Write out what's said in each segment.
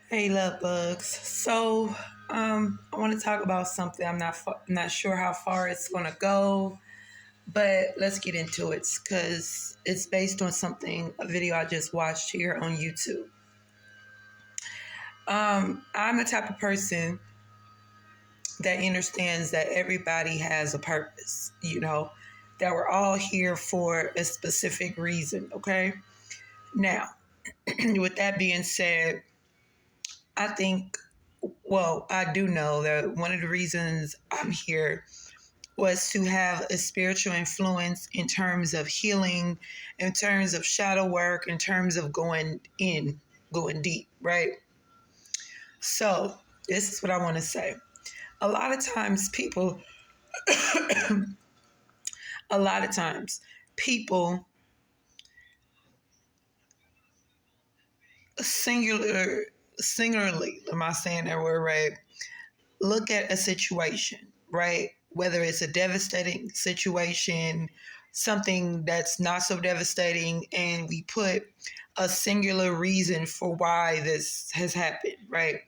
Hey, love bugs. I want to talk about something. I'm not sure how far it's gonna go, but let's get into it because it's based on a video I just watched here on YouTube. I'm the type of person that understands that everybody has a purpose. That we're all here for a specific reason. Okay. Now, with that being said, I think I do know that one of the reasons I'm here was to have a spiritual influence in terms of healing, in terms of shadow work, in terms of going deep, right? So, this is what I want to say. A lot of times, a lot of times, people singularly, am I saying that word right? Look at a situation, right? Whether it's a devastating situation, something that's not so devastating, and we put a singular reason for why this has happened, right?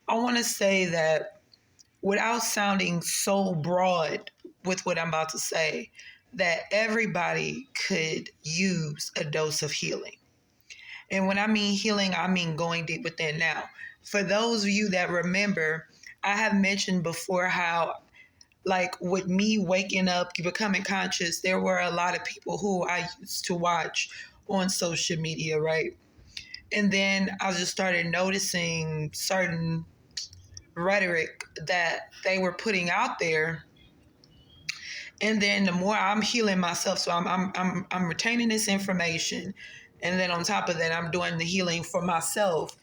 I want to say that without sounding so broad with what I'm about to say, that everybody could use a dose of healing. And when I mean healing, I mean going deep within. Now, for those of you that remember, I have mentioned before how, like, with me waking up, becoming conscious, there were a lot of people who I used to watch on social media, right? And then I just started noticing certain rhetoric that they were putting out there. And then the more I'm healing myself, so I'm retaining this information, and then on top of that, I'm doing the healing for myself.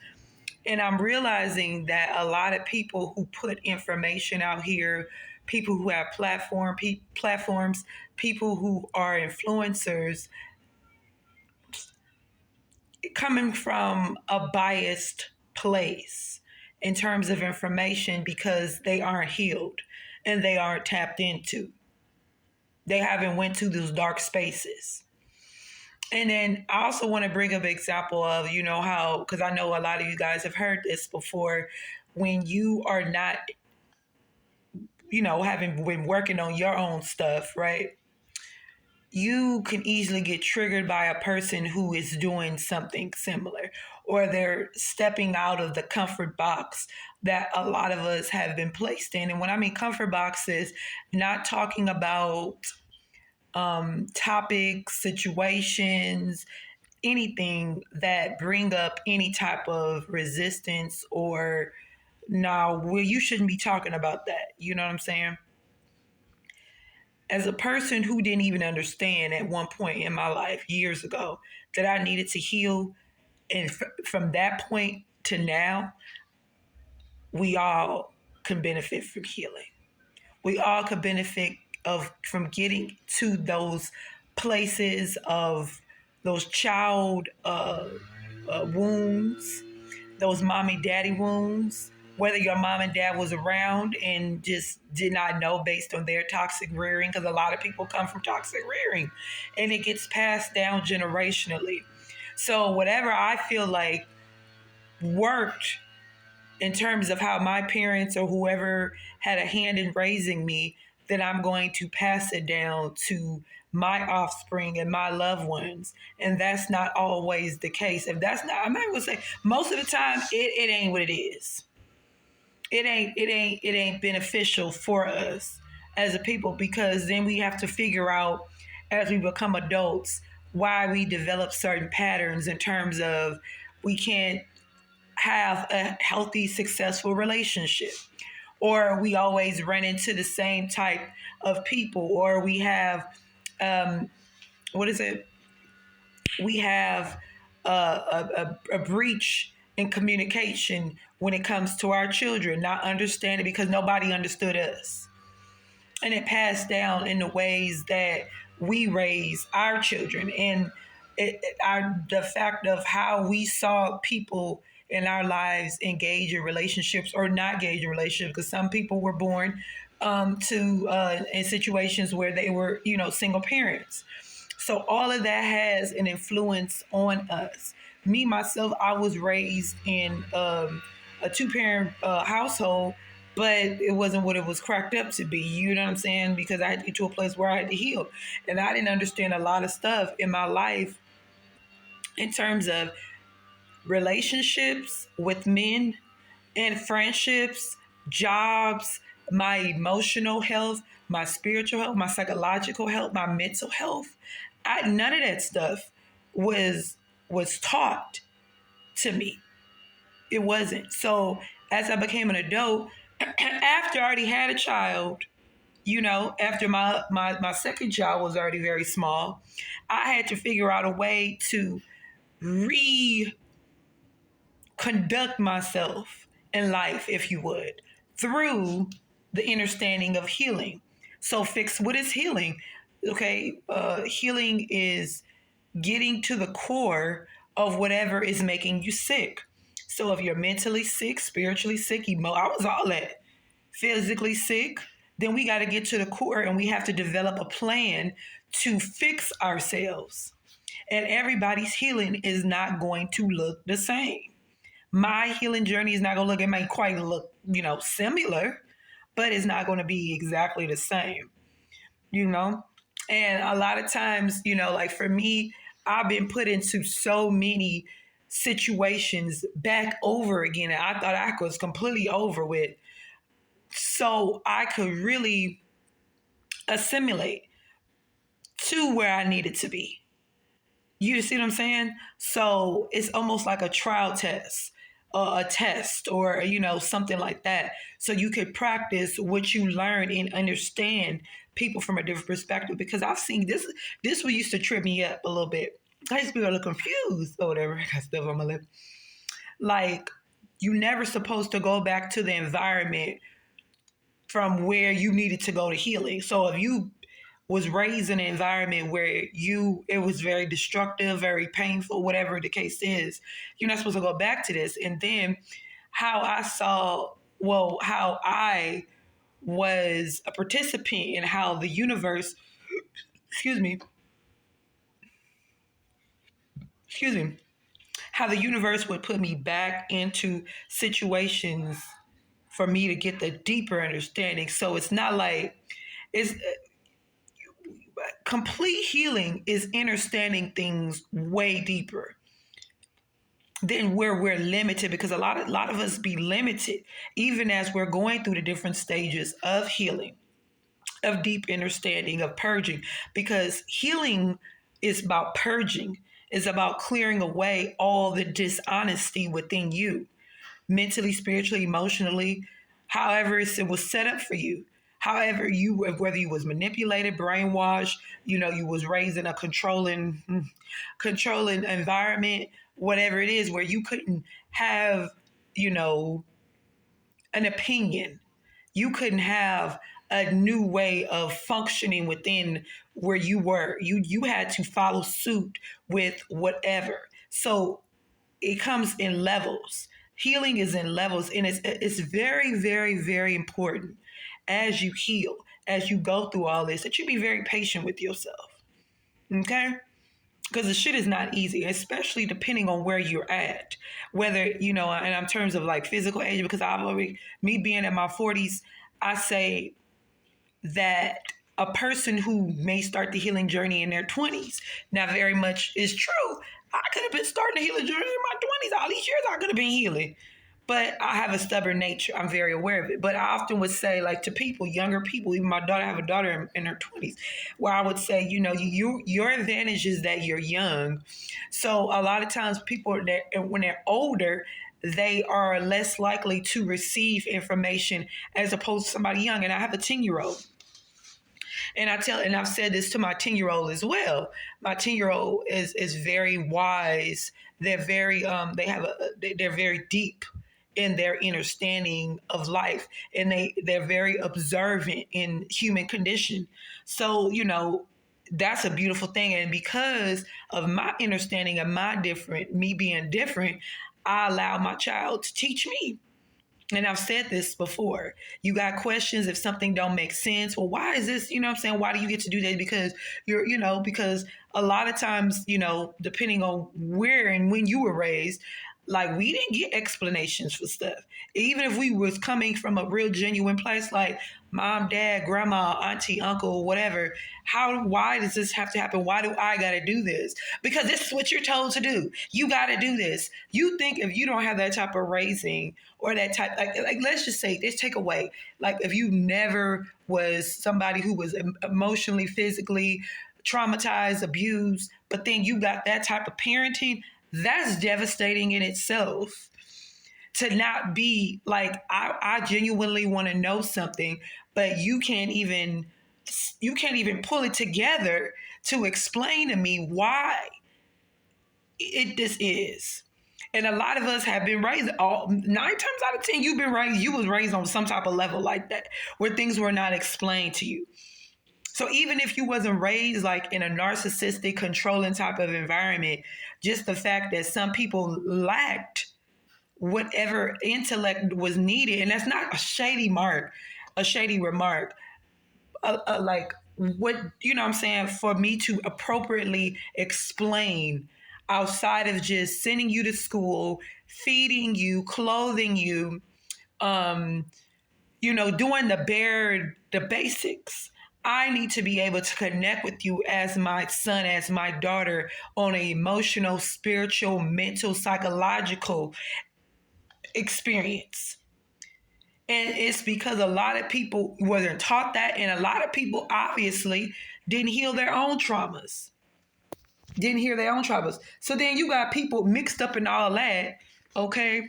And I'm realizing that a lot of people who put information out here, people who have platforms, people who are influencers, coming from a biased place in terms of information because they aren't healed and they aren't tapped into. They haven't went to those dark spaces. And then I also want to bring up an example of, how, because I know a lot of you guys have heard this before, when you are not, having been working on your own stuff, right? You can easily get triggered by a person who is doing something similar, or they're stepping out of the comfort box that a lot of us have been placed in. And when I mean comfort boxes, not talking about topics, situations, anything that bring up any type of resistance or no, well, you shouldn't be talking about that. You know what I'm saying? As a person who didn't even understand at one point in my life years ago that I needed to heal, and from that point to now, we all can benefit from healing. We all could benefit of from getting to those places of those child wounds, those mommy daddy wounds, whether your mom and dad was around and just did not know based on their toxic rearing, because a lot of people come from toxic rearing and it gets passed down generationally. So whatever I feel like worked in terms of how my parents or whoever had a hand in raising me, then I'm going to pass it down to my offspring and my loved ones. And that's not always the case. If that's not, I'm not going to say most of the time it ain't what it is. It ain't beneficial for us as a people, because then we have to figure out as we become adults why we develop certain patterns in terms of we can't have a healthy, successful relationship. Or we always run into the same type of people, or we have, what is it? We have a breach in communication when it comes to our children, not understanding because nobody understood us. And it passed down in the ways that we raise our children. And the fact of how we saw people in our lives engage in relationships or not engage in relationships, because some people were born to in situations where they were, single parents. So all of that has an influence on us. me myself, I was raised in a two-parent household, but it wasn't what it was cracked up to be. You know what I'm saying? Because I had to get to a place where I had to heal, and I didn't understand a lot of stuff in my life in terms of relationships with men and friendships, jobs, my emotional health, my spiritual health, my psychological health, my mental health. None of that stuff was was taught to me. It wasn't. So as I became an adult, after I already had a child, after my second child was already very small, I had to figure out a way to reconduct myself in life, if you would, through the understanding of healing. So, fix what is healing? Okay, healing is getting to the core of whatever is making you sick. So, if you're mentally sick, spiritually sick, I was all that, physically sick, then we got to get to the core and we have to develop a plan to fix ourselves. And everybody's healing is not going to look the same. My healing journey is not going to look, it may quite look, similar, but it's not going to be exactly the same, you know? And a lot of times, like for me, I've been put into so many situations back over again. And I thought I was completely over with. So I could really assimilate to where I needed to be. You see what I'm saying? So it's almost like a trial test, a test, or something like that. So you could practice what you learn and understand people from a different perspective. Because I've seen this. This one used to trip me up a little bit. I used to be a little confused or whatever. I got stuff on my lip. Like, you never supposed to go back to the environment from where you needed to go to healing. So if you was raised in an environment where it was very destructive, very painful, whatever the case is, you're not supposed to go back to this. And then how I was a participant in how the universe, excuse me, how the universe would put me back into situations for me to get the deeper understanding. So it's not like it's complete healing is understanding things way deeper than where we're limited, because a lot of us be limited even as we're going through the different stages of healing, of deep understanding, of purging, because healing is about purging, is about clearing away all the dishonesty within you, mentally, spiritually, emotionally, however it was set up for you. However, whether you was manipulated, brainwashed, you was raised in a controlling environment, whatever it is, where you couldn't have, an opinion. You couldn't have a new way of functioning within where you were. You had to follow suit with whatever. So it comes in levels. Healing is in levels, and it's very, very, very important as you heal, as you go through all this, that you be very patient with yourself. Okay? Because the shit is not easy, especially depending on where you're at. Whether, and in terms of like physical age, because me being in my 40s, I say that a person who may start the healing journey in their 20s, now very much is true. I could have been starting the healing journey in my 20s. All these years I could have been healing. But I have a stubborn nature. I'm very aware of it. But I often would say, like, to people, younger people, even my daughter, I have a daughter in her 20s, where I would say, your advantage is that you're young. So a lot of times people, when they're older, they are less likely to receive information as opposed to somebody young. And I have a 10-year-old. And I've said this to my 10-year-old as well. My 10-year-old is very wise. They're very they're very deep in their understanding of life, and they're very observant in human condition. So that's a beautiful thing. And because of my understanding of me being different, I allow my child to teach me. And I've said this before. You got questions if something don't make sense. Well, why is this? You know what I'm saying? Why do you get to do that? Because because a lot of times, depending on where and when you were raised, like we didn't get explanations for stuff. Even if we was coming from a real genuine place, like mom, dad, grandma, auntie, uncle, whatever, why does this have to happen? Why do I gotta do this? Because this is what you're told to do. You gotta do this. You think if you don't have that type of raising or that type, like let's just say, let's take away, like if you never was somebody who was emotionally, physically traumatized, abused, but then you got that type of parenting, that's devastating in itself. To not be like, I genuinely want to know something, but you can't even pull it together to explain to me why this is. And a lot of us have been raised, 9 times out of 10, you was raised on some type of level like that, where things were not explained to you. So even if you wasn't raised like in a narcissistic, controlling type of environment, just the fact that some people lacked whatever intellect was needed, and that's not a shady remark, like what, what I'm saying, for me to appropriately explain outside of just sending you to school, feeding you, clothing you, doing the basics. I need to be able to connect with you as my son, as my daughter, on an emotional, spiritual, mental, psychological experience. And it's because a lot of people wasn't taught that, and a lot of people obviously didn't heal their own traumas. So then you got people mixed up in all that, okay?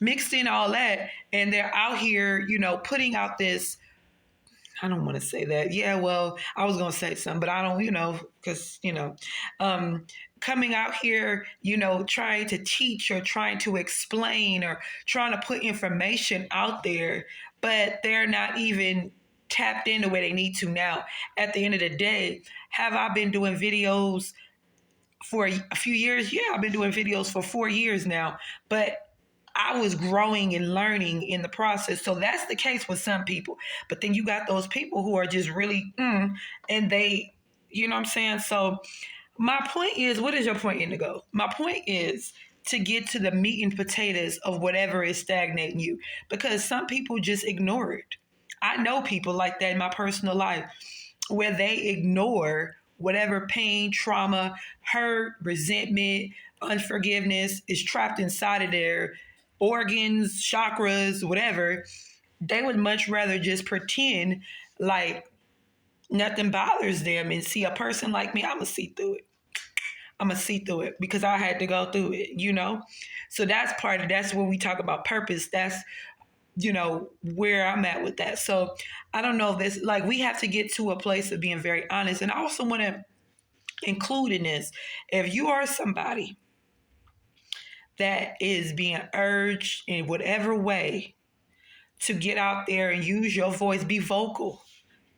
Mixed in all that, and they're out here, putting out this. I don't want to say that. Yeah, well, I was going to say something, but I don't, because, coming out here, trying to teach or trying to explain or trying to put information out there, but they're not even tapped in the way they need to now. At the end of the day, have I been doing videos for a few years? Yeah, I've been doing videos for 4 years now, but I was growing and learning in the process. So that's the case with some people. But then you got those people who are just really, and they, you know what I'm saying? So my point is, what is your point, Indigo? My point is to get to the meat and potatoes of whatever is stagnating you, because some people just ignore it. I know people like that in my personal life, where they ignore whatever pain, trauma, hurt, resentment, unforgiveness is trapped inside of their organs, chakras, whatever. They would much rather just pretend like nothing bothers them and see a person like me. I'm going to see through it because I had to go through it. So that's when we talk about purpose. That's, where I'm at with that. So I don't know if this, like, we have to get to a place of being very honest. And I also want to include in this, if you are somebody that is being urged in whatever way to get out there and use your voice, be vocal,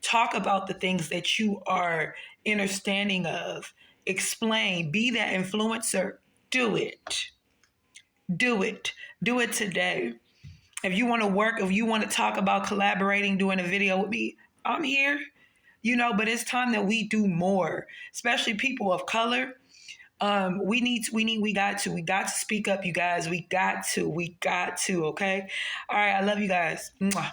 talk about the things that you are understanding of, explain, be that influencer, do it. Do it today. If you want to work, if you want to talk about collaborating, doing a video with me, I'm here. But it's time that we do more, especially people of color. We got to speak up, you guys. We got to, okay? All right. I love you guys. Mwah.